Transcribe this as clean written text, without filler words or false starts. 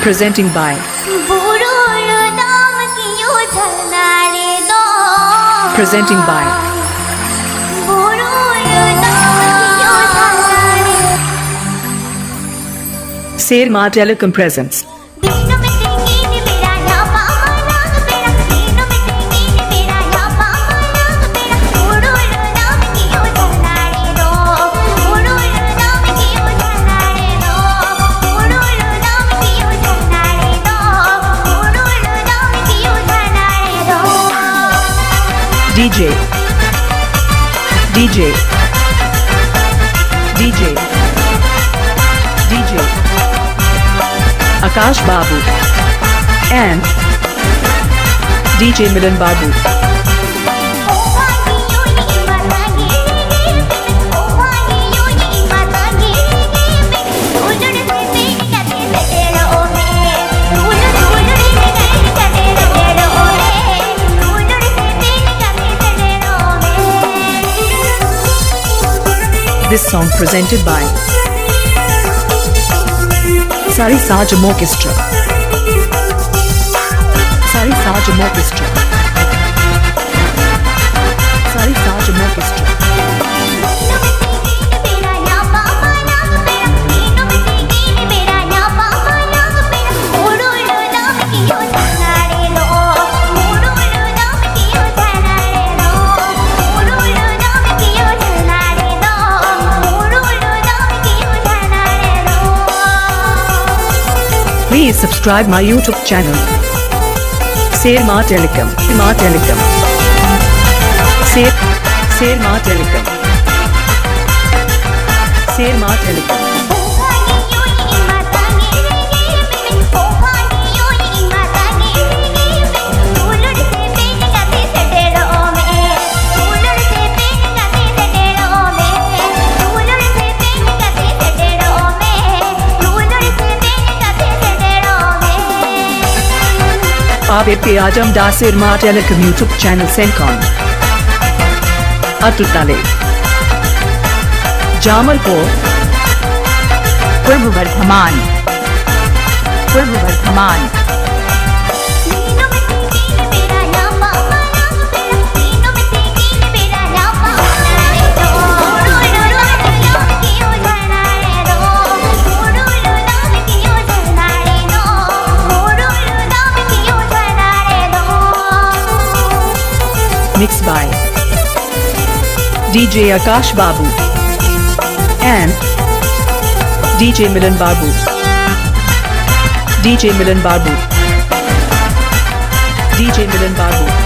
Presenting by Presenting by Serma Telecom Presents DJ DJ DJ DJ Akash Babu and DJ Milan Babu. This song presented by Sari Sajam Orchestra. Sari Sajam Orchestra. Sari Sajam Orchestra. Please subscribe my YouTube channel. Serma Telecom. Serma Telecom. Serma Telecom. Serma Telecom. ABP Ajam Da Serma Telecom YouTube channel Sencon Atul Tale Jamalpur Purva Bardhaman Purva Bardhaman Mixed by DJ Akash Babu and DJ Milan Babu. DJ Milan Babu. DJ Milan Babu.